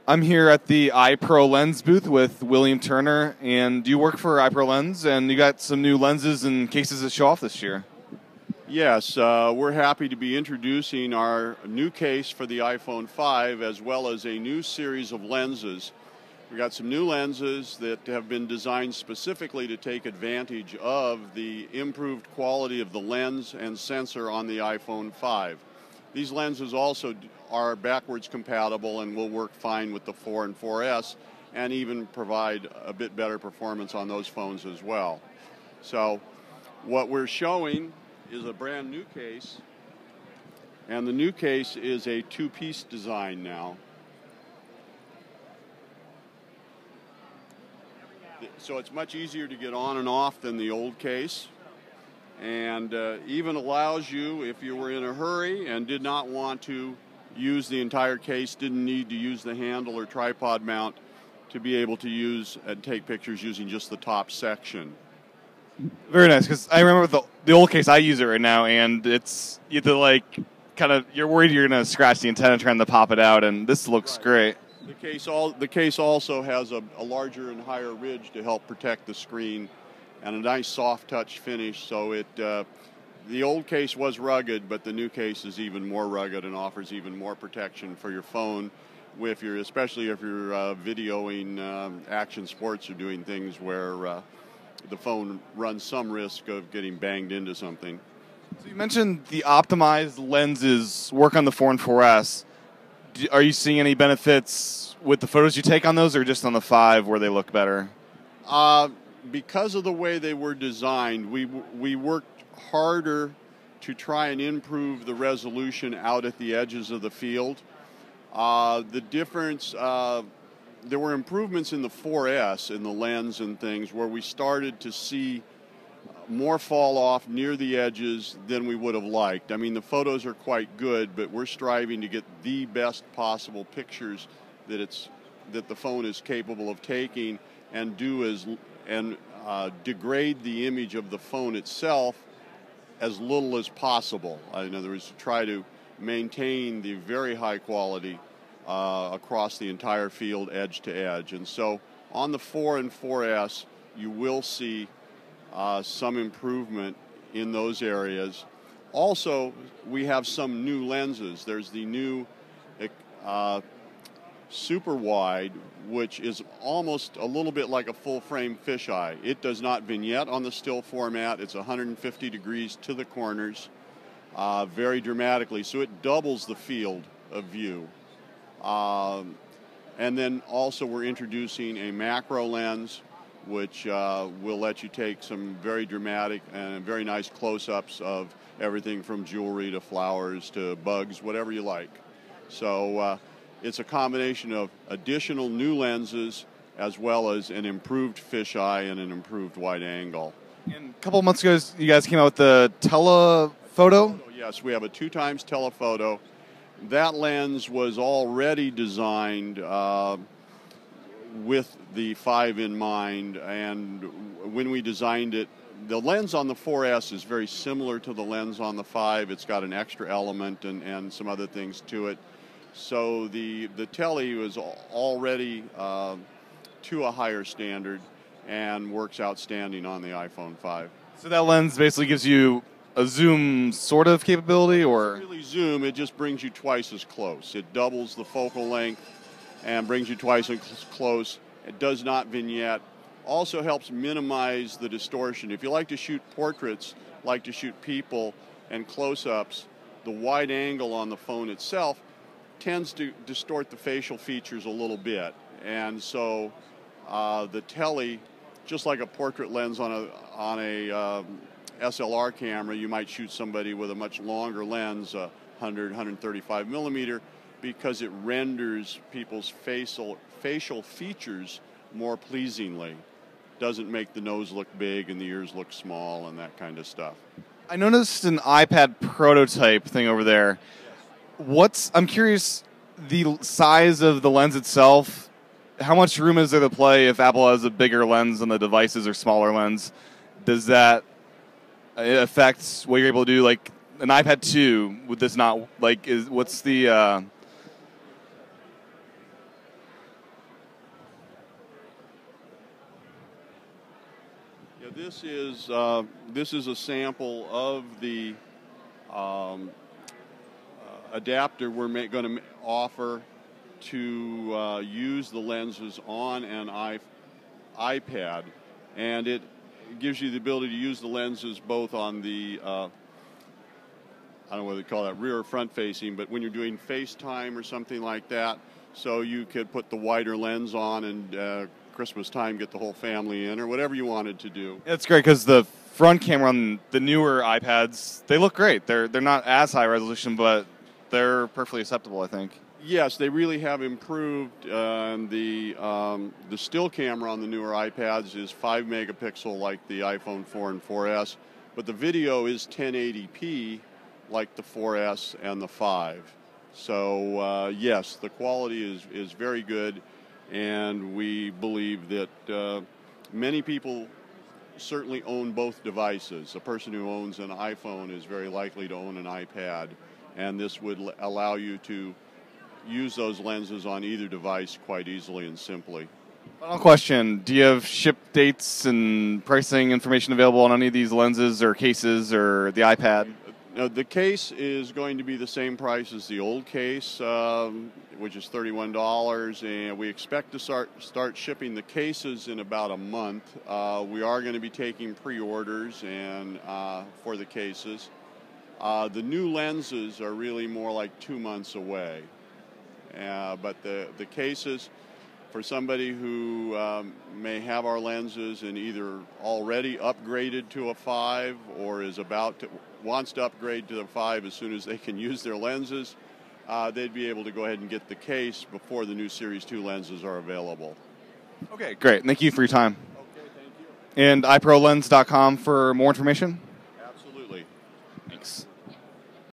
I'm here at the iPro lens booth with William Turner, and you work for iPro Lens, and you got some new lenses and cases to show off this year. Yes, we're happy to be introducing our new case for the iPhone 5 as well as a new series of lenses. We got some new lenses that have been designed specifically to take advantage of the improved quality of the lens and sensor on the iPhone 5. These lenses also are backwards compatible and will work fine with the 4 and 4S and even provide a bit better performance on those phones as well. So what we're showing is a brand new case, and the new case is a two-piece design now. So it's much easier to get on and off than the old case, and even allows you, if you were in a hurry and did not want to use the entire case, didn't need to use the handle or tripod mount, to be able to use and take pictures using just the top section. Very nice, because I remember the old case, I use it right now, and it's you have to you're worried you're going to scratch the antenna trying to pop it out, and this looks great. The case also has a larger and higher ridge to help protect the screen, and a nice soft touch finish. So the old case was rugged, but the new case is even more rugged and offers even more protection for your phone, especially if you're videoing action sports or doing things where the phone runs some risk of getting banged into something. So you mentioned the optimized lenses work on the 4 and 4S. Are you seeing any benefits with the photos you take on those, or just on the 5 where they look better? Because of the way they were designed, we worked harder to try and improve the resolution out at the edges of the field. The difference, there were improvements in the 4S in the lens and things where we started to see more fall off near the edges than we would have liked. I mean, the photos are quite good, but we're striving to get the best possible pictures that the phone is capable of taking, and degrade the image of the phone itself as little as possible. In other words, to try to maintain the very high quality across the entire field, edge to edge. And so on the 4 and 4S, you will see some improvement in those areas. Also, we have some new lenses. There's the new super wide, which is almost a little bit like a full-frame fisheye. It does not vignette on the still format. It's 150 degrees to the corners, very dramatically. So it doubles the field of view. And then also we're introducing a macro lens, which will let you take some very dramatic and very nice close-ups of everything from jewelry to flowers to bugs, whatever you like. So it's a combination of additional new lenses as well as an improved fisheye and an improved wide angle. And a couple of months ago, you guys came out with the telephoto? Yes, we have a 2x telephoto. That lens was already designed with the 5 in mind, and when we designed it, the lens on the 4S is very similar to the lens on the 5. It's got an extra element and some other things to it. So the tele was already to a higher standard and works outstanding on the iPhone 5. So that lens basically gives you a zoom sort of capability, or? It doesn't really zoom, it just brings you twice as close. It doubles the focal length and brings you twice as close. It does not vignette. Also helps minimize the distortion. If you like to shoot portraits, like to shoot people and close-ups, the wide angle on the phone itself tends to distort the facial features a little bit. And so the tele, just like a portrait lens on a SLR camera, you might shoot somebody with a much longer lens, 100, 135 millimeter, because it renders people's facial features more pleasingly. Doesn't make the nose look big and the ears look small and that kind of stuff. I noticed an iPad prototype thing over there. I'm curious, the size of the lens itself, how much room is there to play if Apple has a bigger lens and the devices are smaller lens? Does that affect what you're able to do? Like an iPad 2, would this not, like, what's the... Yeah, this is a sample of the adapter we're going to offer to use the lenses on an iPad, and it gives you the ability to use the lenses both on the I don't know whether to call that rear or front facing, but when you're doing FaceTime or something like that, so you could put the wider lens on and Christmas time get the whole family in, or whatever you wanted to do. It's great because the front camera on the newer iPads, they look great. They're not as high resolution, but they're perfectly acceptable, I think. Yes, they really have improved. The still camera on the newer iPads is 5 megapixel like the iPhone 4 and 4S, but the video is 1080p like the 4S and the 5. So yes, the quality is very good, and we believe that many people certainly own both devices. A person who owns an iPhone is very likely to own an iPad, and this would allow you to use those lenses on either device quite easily and simply. Final question, do you have ship dates and pricing information available on any of these lenses or cases or the iPad? The case is going to be the same price as the old case, which is $31, and we expect to start shipping the cases in about a month. We are going to be taking pre-orders and for the cases. The new lenses are really more like 2 months away, but the cases, for somebody who may have our lenses and either already upgraded to a 5 or is wants to upgrade to the 5 as soon as they can use their lenses, they'd be able to go ahead and get the case before the new Series 2 lenses are available. Okay, great. Thank you for your time. Okay, thank you. And iProLens.com for more information? Absolutely. Thanks.